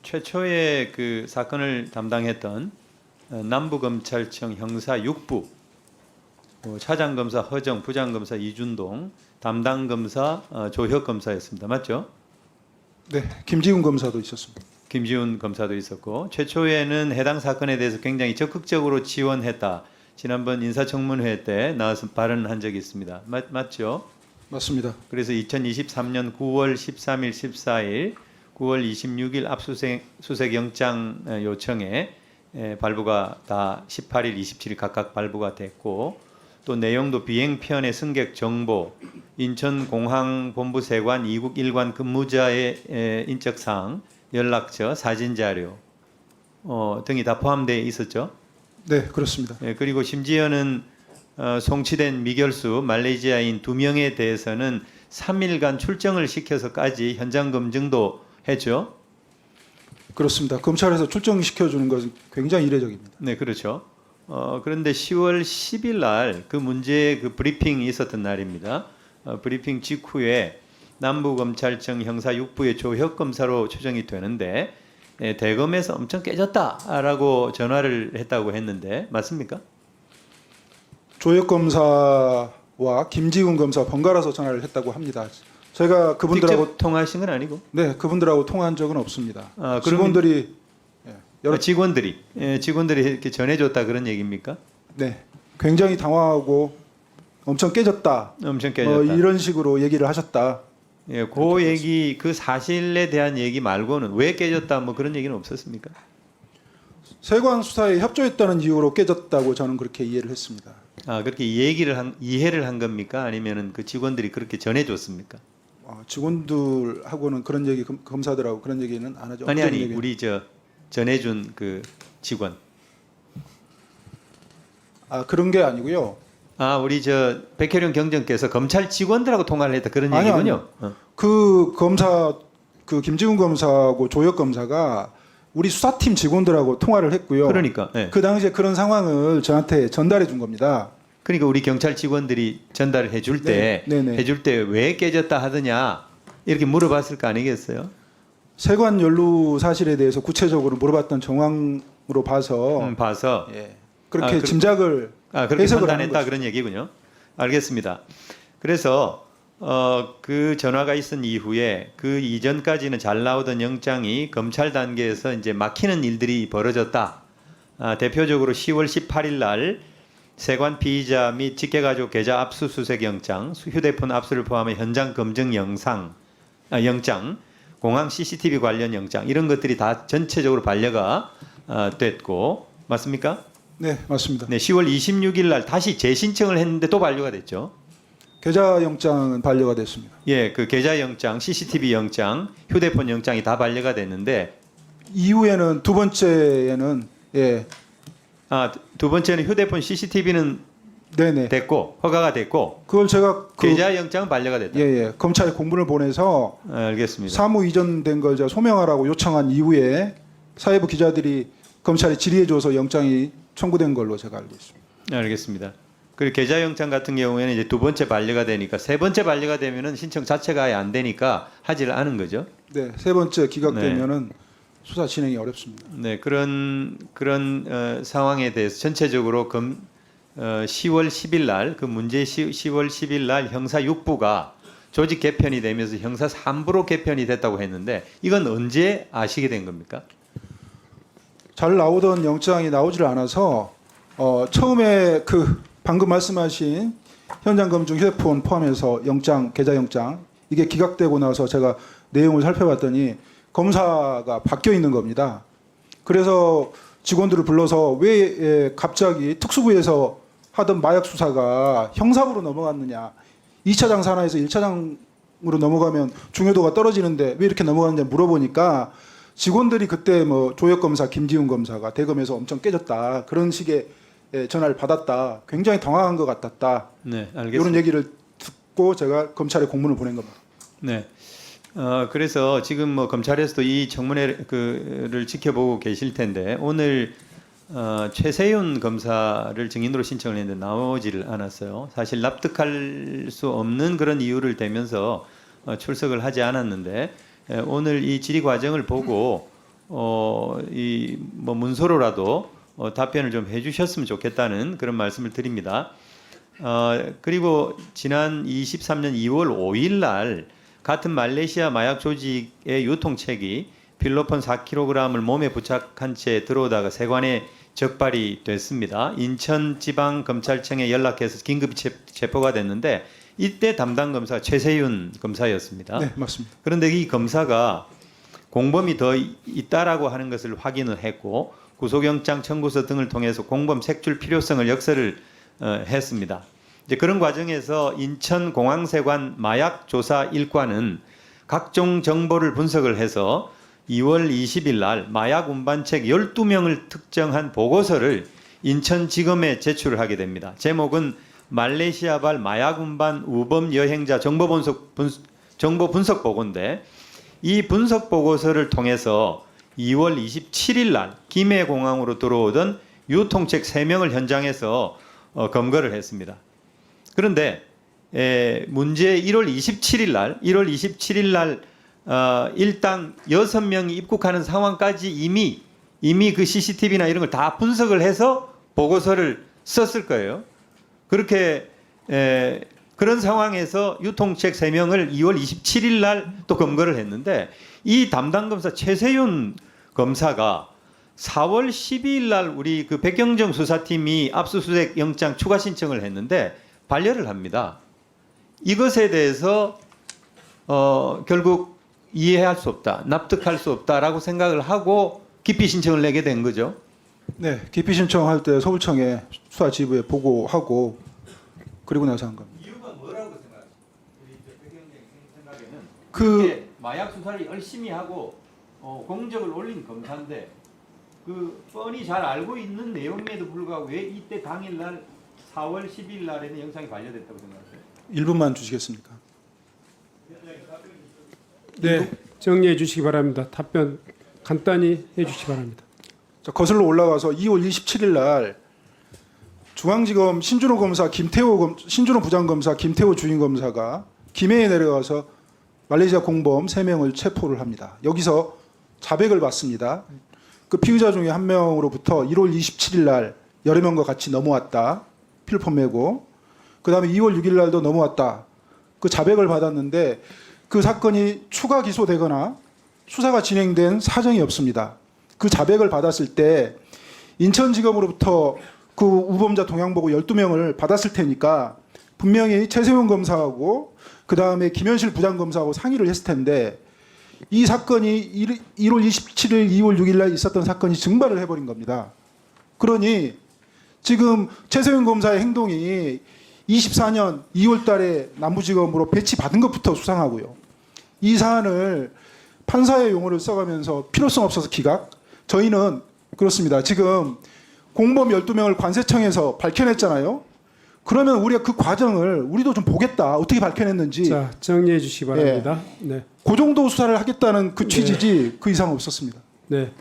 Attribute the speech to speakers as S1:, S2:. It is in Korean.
S1: 최초의 그 사건을 담당했던 남부검찰청 형사 6부 차장검사 허정, 부장검사 이준동, 담당검사 조혁 검사였습니다. 맞죠?
S2: 네, 김지훈 검사도 있었습니다.
S1: 김지훈 검사도 있었고 최초에는 해당 사건에 대해서 굉장히 적극적으로 지원했다. 지난번 인사청문회 때 나와서 발언한 적이 있습니다. 맞죠?
S2: 맞습니다.
S1: 그래서 2023년 9월 13일, 14일, 9월 26일 압수수색 영장 요청에 발부가 다 18일, 27일 각각 발부가 됐고 또 내용도 비행편의 승객 정보, 인천공항본부세관 2국 1관 근무자의 인적사항, 연락처, 사진자료 등이 다 포함되어 있었죠.
S2: 네, 그렇습니다.
S1: 그리고 심지어는 송치된 미결수 말레이시아인 2명에 대해서는 3일간 출정을 시켜서까지 현장 검증도 했죠.
S2: 그렇습니다. 검찰에서 출정시켜주는 것은 굉장히 이례적입니다.
S1: 네, 그렇죠. 그런데 10월 10일 날 그 문제의 그 브리핑이 있었던 날입니다. 브리핑 직후에 남부검찰청 형사 6부의 조혁 검사로 추정이 되는데 대검에서 엄청 깨졌다라고 전화를 했다고 했는데 맞습니까?
S2: 조혁 검사와 김지훈 검사 번갈아서 전화를 했다고 합니다. 제가 그분들하고
S1: 직접 통화하신 건 아니고?
S2: 네, 그분들하고 통화한 적은 없습니다.
S1: 그러면-
S2: 직원들이
S1: 직원들이 이렇게 전해줬다 그런 얘기입니까?
S2: 네, 굉장히 당황하고 엄청 깨졌다.
S1: 엄청 깨졌다.
S2: 이런 식으로 얘기를 하셨다.
S1: 예, 그 얘기, 그 사실에 대한 얘기 말고는 왜 깨졌다 뭐 그런 얘기는 없었습니까?
S2: 세관 수사에 협조했다는 이유로 깨졌다고 저는 그렇게 이해를 했습니다.
S1: 그렇게 이해를 한 겁니까? 아니면은 그 직원들이 그렇게 전해줬습니까?
S2: 직원들하고는 그런 얘기, 검사들하고 그런 얘기는 안 하죠.
S1: 아니,
S2: 업적인 얘기는.
S1: 우리 전해준 그 직원.
S2: 그런 게 아니고요.
S1: 우리 백혜령 경정께서 검찰 직원들하고 통화를 했다 그런
S2: 아니요,
S1: 얘기군요.
S2: 그 검사, 그 김지훈 검사하고 조혁 검사가 우리 수사팀 직원들하고 통화를 했고요.
S1: 그러니까. 예.
S2: 그 당시에 그런 상황을 저한테 전달해 준 겁니다.
S1: 그러니까 우리 경찰 직원들이 전달을 해줄 때,
S2: 네네.
S1: 해줄 때 왜 깨졌다 하더냐 이렇게 물어봤을 거 아니겠어요?
S2: 세관 연루 사실에 대해서 구체적으로 물어봤던 정황으로 봐서
S1: 봐서
S2: 그렇게 짐작을
S1: 그렇게
S2: 해석을 하는
S1: 판단했다
S2: 거죠.
S1: 그런 얘기군요. 알겠습니다. 그래서 그 전화가 있은 이후에 그 이전까지는 잘 나오던 영장이 검찰 단계에서 이제 막히는 일들이 벌어졌다. 대표적으로 10월 18일 날 세관 피의자 및 직계가족 계좌 압수수색 영장, 휴대폰 압수를 포함해 현장 검증 영장, 공항 CCTV 관련 영장 이런 것들이 다 전체적으로 반려가 됐고 맞습니까?
S2: 네, 맞습니다.
S1: 네, 10월 26일 날 다시 재신청을 했는데 또 반려가 됐죠.
S2: 계좌 영장은 반려가 됐습니다.
S1: 예, 그 계좌 영장, CCTV 영장, 휴대폰 영장이 다 반려가 됐는데
S2: 이후에는 두 번째에는
S1: 두 번째는 휴대폰 CCTV는
S2: 네네.
S1: 됐고 허가가 됐고
S2: 그걸 제가
S1: 계좌 영장은 반려가 됐다.
S2: 검찰에 공문을 보내서
S1: 알겠습니다.
S2: 사무 이전된 걸 제가 소명하라고 요청한 이후에 사회부 기자들이 검찰에 질의해줘서 영장이 청구된 걸로 제가 알고 있습니다.
S1: 알겠습니다. 그리고 계좌 영장 같은 경우에는 이제 두 번째 반려가 되니까 세 번째 반려가 되면은 신청 자체가 아예 안 되니까 하지를 않은 거죠.
S2: 네, 세 번째 기각되면은 수사 진행이 어렵습니다.
S1: 네, 그런 상황에 대해서 전체적으로 10월 10일 날 그 문제 10월 10일 날 형사 6부가 조직 개편이 되면서 형사 3부로 개편이 됐다고 했는데 이건 언제 아시게 된 겁니까?
S2: 잘 나오던 영장이 나오질 않아서 처음에 그 방금 말씀하신 현장 검증 휴대폰 포함해서 영장, 계좌 영장 이게 기각되고 나서 제가 내용을 살펴봤더니 검사가 바뀌어 있는 겁니다. 그래서 직원들을 불러서 왜 갑자기 특수부에서 하던 마약 수사가 형사부로 넘어갔느냐. 2차장 산하에서 1차장으로 넘어가면 중요도가 떨어지는데 왜 이렇게 넘어갔느냐 물어보니까 직원들이 그때 조혁 검사, 김지훈 검사가 대검에서 엄청 깨졌다. 그런 식의 전화를 받았다. 굉장히 당황한 것 같았다.
S1: 네, 알겠습니다.
S2: 이런 얘기를 듣고 제가 검찰에 공문을 보낸 겁니다.
S1: 네. 그래서 지금 검찰에서도 이 청문회를 지켜보고 계실 텐데 오늘 최세윤 검사를 증인으로 신청을 했는데 나오지를 않았어요. 사실 납득할 수 없는 그런 이유를 대면서 출석을 하지 않았는데 오늘 이 질의 과정을 보고 이 뭐 문서로라도 답변을 좀 해주셨으면 좋겠다는 그런 말씀을 드립니다. 그리고 지난 23년 2월 5일 날 같은 말레이시아 마약 조직의 유통책이 필로폰 4kg을 몸에 부착한 채 들어오다가 세관에 적발이 됐습니다. 인천지방검찰청에 연락해서 긴급히 체포가 됐는데 이때 담당 검사가 최세윤 검사였습니다.
S2: 네, 맞습니다.
S1: 그런데 이 검사가 공범이 더 있다라고 하는 것을 확인을 했고 구속영장 청구서 등을 통해서 공범 색출 필요성을 역설을 했습니다. 이제 그런 과정에서 인천공항세관 마약조사 1과는 각종 정보를 분석을 해서 2월 20일 날 마약 운반책 12명을 특정한 보고서를 인천지검에 제출을 하게 됩니다. 제목은 말레이시아발 마약 운반 우범 여행자 정보 분석 보고인데 이 분석 보고서를 통해서 2월 27일 날 김해공항으로 들어오던 유통책 3명을 현장에서 검거를 했습니다. 그런데 문제 1월 27일 날 일당 6명이 입국하는 상황까지 이미 그 CCTV나 이런 걸 다 분석을 해서 보고서를 썼을 거예요. 그렇게 그런 상황에서 유통책 3명을 2월 27일 날 또 검거를 했는데 이 담당 검사 최세윤 검사가 4월 12일 날 우리 그 백경정 수사팀이 압수수색 영장 추가 신청을 했는데 반려를 합니다. 이것에 대해서 결국 이해할 수 없다, 납득할 수 없다라고 생각을 하고 기피 신청을 내게 된 거죠.
S2: 네, 기피 신청할 때 서울청에 수사지부에 보고하고 그리고 나서 한 겁니다.
S1: 이유가 뭐라고 생각하세요? 우리 백경정 생각에는
S2: 그
S1: 마약 수사를 열심히 하고 공적을 올린 검사인데 그 뻔히 잘 알고 있는 내용에도 불구하고 왜 이때 당일날 4월 10일 날에는 영상이 반려됐다고 생각하세요?
S2: 1분만 주시겠습니까?
S3: 네, 정리해 주시기 바랍니다. 답변 간단히 해 주시기 바랍니다.
S2: 자, 거슬러 올라가서 2월 27일 날 중앙지검 신준호 부장검사 김태호 주임검사가 김해에 내려가서 말레이시아 공범 3명을 체포를 합니다. 여기서 자백을 받습니다. 그 피의자 중에 한 명으로부터 1월 27일 날 여러 명과 같이 넘어왔다. 필로폰 메고. 그 다음에 2월 6일 날도 넘어왔다. 그 자백을 받았는데 그 사건이 추가 기소되거나 수사가 진행된 사정이 없습니다. 그 자백을 받았을 때 인천지검으로부터 그 우범자 동향보고 12명을 받았을 테니까 분명히 최세훈 검사하고 그 다음에 김현실 부장검사하고 상의를 했을 텐데 이 사건이 1월 27일, 2월 6일 날 있었던 사건이 증발을 해버린 겁니다. 그러니 지금 최세훈 검사의 행동이 24년 2월 달에 남부지검으로 배치받은 것부터 수상하고요. 이 사안을 판사의 용어를 써가면서 필요성 없어서 기각? 저희는 그렇습니다. 지금 공범 12명을 관세청에서 밝혀냈잖아요. 그러면 우리가 그 과정을 우리도 좀 보겠다. 어떻게 밝혀냈는지.
S3: 자, 정리해 주시기 바랍니다. 네.
S2: 그 정도 수사를 하겠다는 그 취지지 그 이상 없었습니다.
S3: 네.